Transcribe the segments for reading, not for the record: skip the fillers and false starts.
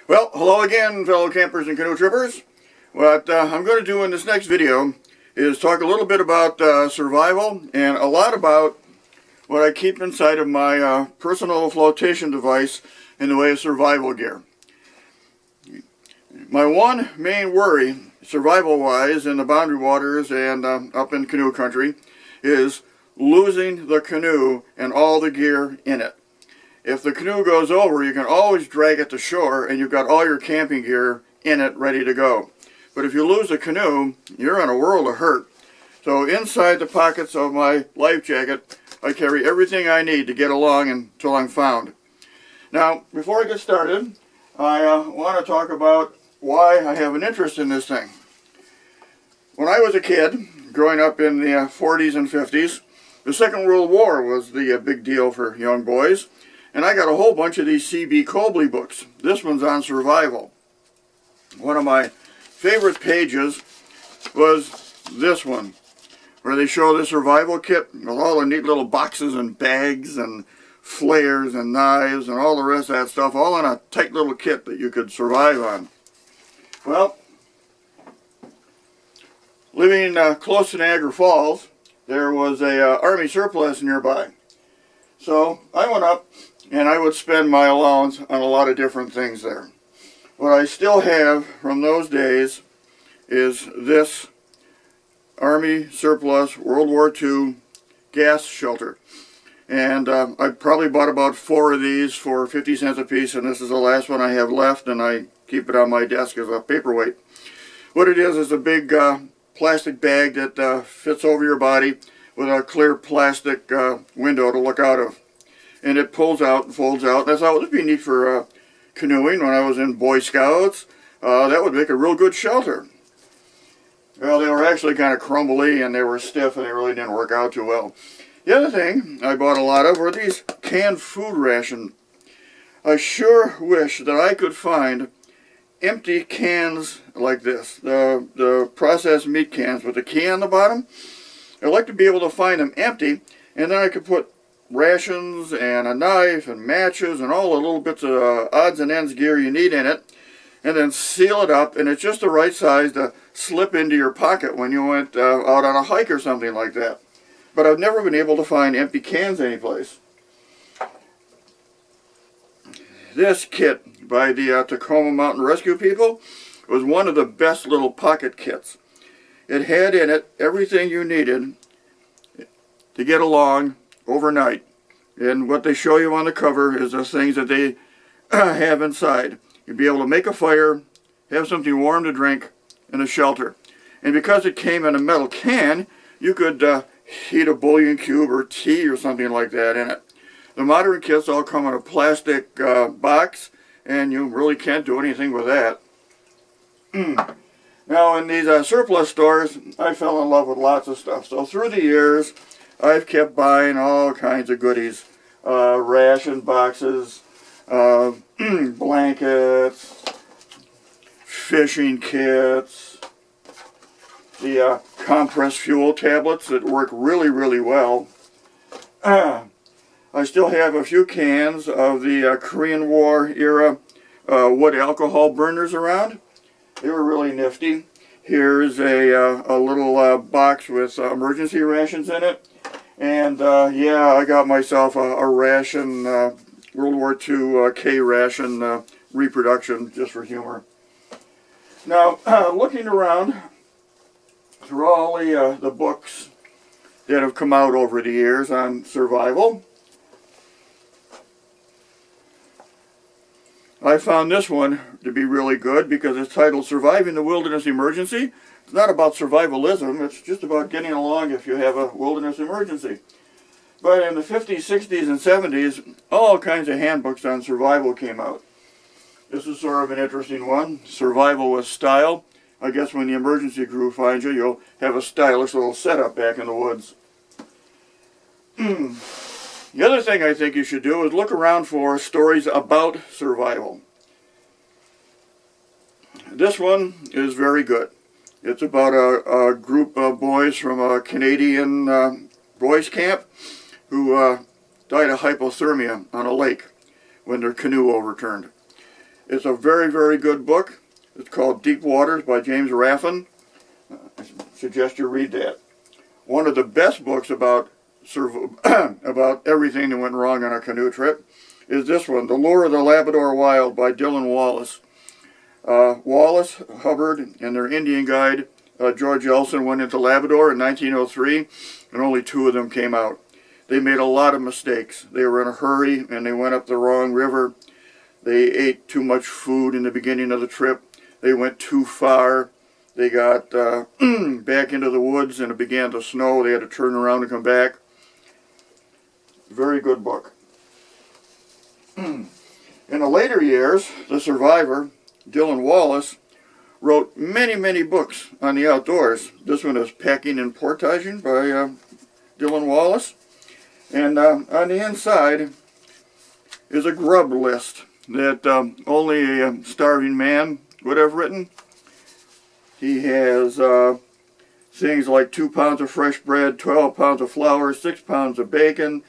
Well, hello again, fellow campers and canoe trippers. What I'm going to do in this next video is talk a little bit about survival and a lot about what I keep inside of my personal flotation device in the way of survival gear. My one main worry, survival-wise, in the boundary waters and up in canoe country, is losing the canoe and all the gear in it. If the canoe goes over, you can always drag it to shore and you've got all your camping gear in it ready to go. But if you lose the canoe, you're in a world of hurt. So inside the pockets of my life jacket, I carry everything I need to get along until I'm found. Now, before I get started, I want to talk about why I have an interest in this thing. When I was a kid, growing up in the 40s and 50s, the Second World War was the big deal for young boys. And I got a whole bunch of these C.B. Cobley books. This one's on survival. One of my favorite pages was this one, where they show the survival kit with all the neat little boxes and bags and flares and knives and all the rest of that stuff, all in a tight little kit that you could survive on. Well, living close to Niagara Falls, there was a Army surplus nearby. So I went up and I would spend my allowance on a lot of different things there. What I still have from those days is this Army surplus World War II gas shelter. And I probably bought about 4 of these for 50 cents a piece, and this is the last one I have left, and I keep it on my desk as a paperweight. What it is a big plastic bag that fits over your body with a clear plastic window to look out of. And it pulls out and folds out. And I thought it would be neat for canoeing when I was in Boy Scouts. That would make a real good shelter. Well, they were actually kind of crumbly and they were stiff and they really didn't work out too well. The other thing I bought a lot of were these canned food rations. I sure wish that I could find empty cans like this, the processed meat cans with a key on the bottom. I'd like to be able to find them empty, and then I could put rations and a knife and matches and all the little bits of odds and ends gear you need in it, and then seal it up, and it's just the right size to slip into your pocket when you went out on a hike or something like that. But I've never been able to find empty cans anyplace. This kit by the Tacoma Mountain Rescue people was one of the best little pocket kits. It had in it everything you needed to get along overnight. And what they show you on the cover is the things that they have inside. You'd be able to make a fire, have something warm to drink, and a shelter. And because it came in a metal can, you could heat a bouillon cube or tea or something like that in it. The modern kits all come in a plastic box, and you really can't do anything with that. Now, in these surplus stores, I fell in love with lots of stuff. So through the years, I've kept buying all kinds of goodies. Ration boxes, blankets, fishing kits, the compressed fuel tablets that work really, really well. I still have a few cans of the Korean War era wood alcohol burners around. They were really nifty. Here's a little box with emergency rations in it. And yeah, I got myself a ration, World War II K ration reproduction just for humor. Now, looking around through all the books that have come out over the years on survival, I found this one to be really good because it's titled Surviving the Wilderness Emergency. It's not about survivalism, it's just about getting along if you have a wilderness emergency. But in the 50s, 60s, and 70s, all kinds of handbooks on survival came out. This is sort of an interesting one, Survival with Style. I guess when the emergency crew finds you, you'll have a stylish little setup back in the woods. The other thing I think you should do is look around for stories about survival. This one is very good. It's about a group of boys from a Canadian boys camp who died of hypothermia on a lake when their canoe overturned. It's a very, very good book. It's called Deep Waters by James Raffin. I suggest you read that. One of the best books about about everything that went wrong on a canoe trip is this one, The Lure of the Labrador Wild by Dylan Wallace. Wallace, Hubbard, and their Indian guide, George Elson, went into Labrador in 1903, and only 2 of them came out. They made a lot of mistakes. They were in a hurry, and they went up the wrong river. They ate too much food in the beginning of the trip. They went too far. They got back into the woods, and it began to snow. They had to turn around and come back. Very good book. In the later years, the survivor, Dylan Wallace, wrote many, many books on the outdoors. This one is Packing and Portaging by Dylan Wallace. And on the inside is a grub list that only a starving man would have written. He has things like 2 pounds of fresh bread, 12 pounds of flour, 6 pounds of bacon.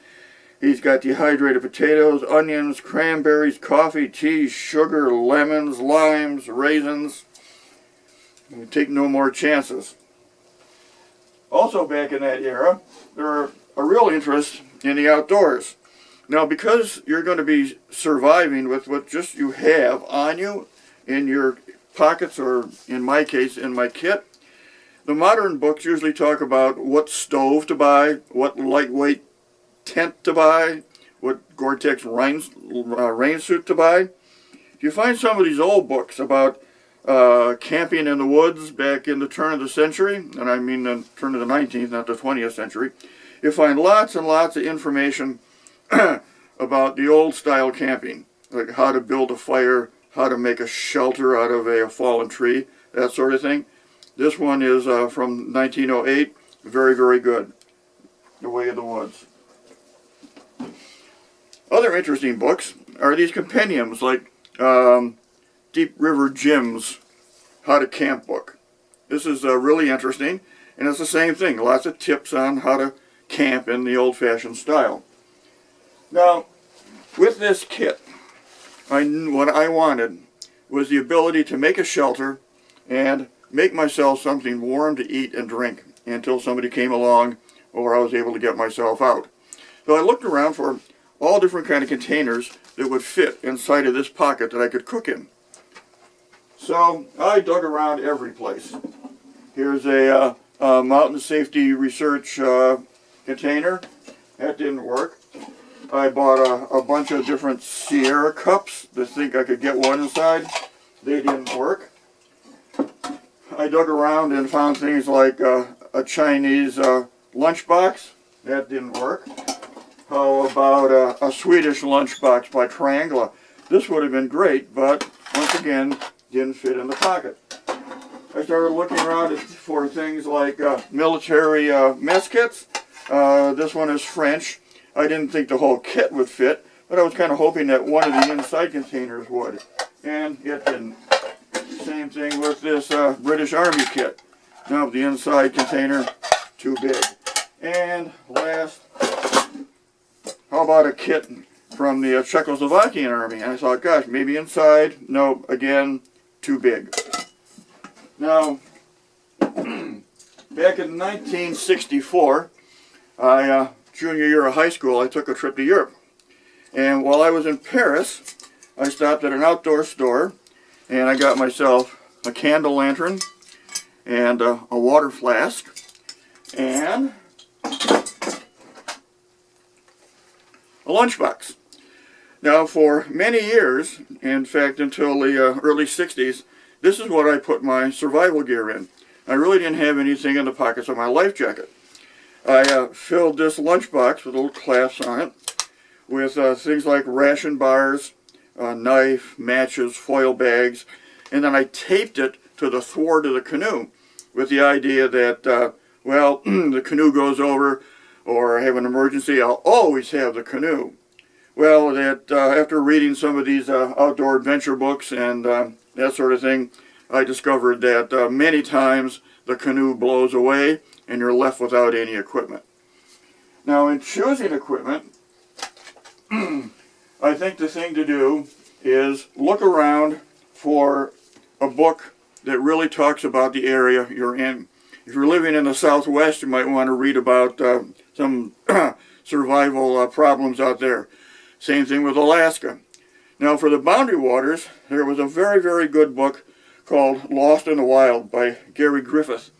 He's got dehydrated potatoes, onions, cranberries, coffee, tea, sugar, lemons, limes, raisins. Take no more chances. Also back in that era, there a real interest in the outdoors. Now, because you're going to be surviving with what just you have on you in your pockets, or in my case, in my kit, the modern books usually talk about what stove to buy, what lightweight tent to buy, what Gore-Tex rain suit to buy. If you find some of these old books about camping in the woods back in the turn of the century, and I mean the turn of the 19th, not the 20th century, you find lots and lots of information about the old style camping, like how to build a fire, how to make a shelter out of a fallen tree, that sort of thing. This one is from 1908, very, very good. The Way of the Woods. Other interesting books are these compendiums, like Deep River Jim's How to Camp book. This is really interesting, and it's the same thing, lots of tips on how to camp in the old-fashioned style. Now, with this kit, what I wanted was the ability to make a shelter and make myself something warm to eat and drink until somebody came along or I was able to get myself out. So I looked around for all different kind of containers that would fit inside of this pocket that I could cook in. So I dug around every place. Here's a mountain safety research container. That didn't work. I bought a bunch of different Sierra cups to think I could get one inside. They didn't work. I dug around and found things like a Chinese lunchbox. That didn't work. How about a Swedish lunchbox by Triangula? This would have been great, but once again, didn't fit in the pocket. I started looking around for things like military mess kits. This one is French. I didn't think the whole kit would fit, but I was kind of hoping that one of the inside containers would, and it didn't. Same thing with this British Army kit. No, the inside container, too big. And last, how about a kit from the Czechoslovakian Army? And I thought, gosh, maybe inside. No, again, too big. Now, back in 1964, junior year of high school, I took a trip to Europe. And while I was in Paris, I stopped at an outdoor store, and I got myself a candle lantern, and a water flask, and a lunchbox. Now, for many years, in fact until the early 60s, this is what I put my survival gear in. I really didn't have anything in the pockets of my life jacket. I filled this lunchbox with little clasps on it with things like ration bars, knife, matches, foil bags, and then I taped it to the thwart of the canoe with the idea that, well, the canoe goes over or I have an emergency, I'll always have the canoe. Well, that after reading some of these outdoor adventure books and that sort of thing, I discovered that many times the canoe blows away and you're left without any equipment. Now, in choosing equipment, I think the thing to do is look around for a book that really talks about the area you're in. If you're living in the Southwest, you might want to read about some survival problems out there. Same thing with Alaska. Now for the boundary waters, there was a very, very good book called Lost in the Wild by Gary Griffith.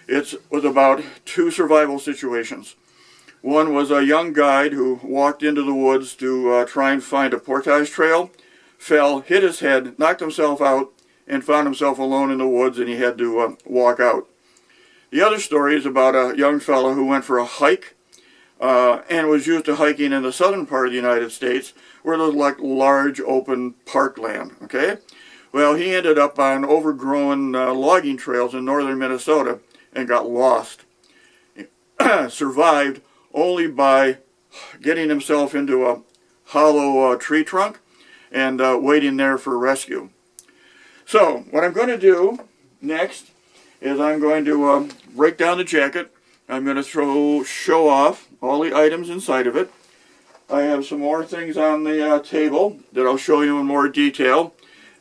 It was about two survival situations. One was a young guide who walked into the woods to try and find a portage trail, fell, hit his head, knocked himself out, and found himself alone in the woods, and he had to walk out. The other story is about a young fellow who went for a hike and was used to hiking in the southern part of the United States where there's like large open parkland, okay? Well, he ended up on overgrown logging trails in northern Minnesota and got lost. Survived only by getting himself into a hollow tree trunk and waiting there for rescue. So, what I'm going to do next is I'm going to break down the jacket. I'm going to show off all the items inside of it. I have some more things on the table that I'll show you in more detail.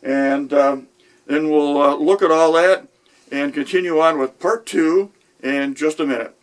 And then we'll look at all that and continue on with part 2 in just a minute.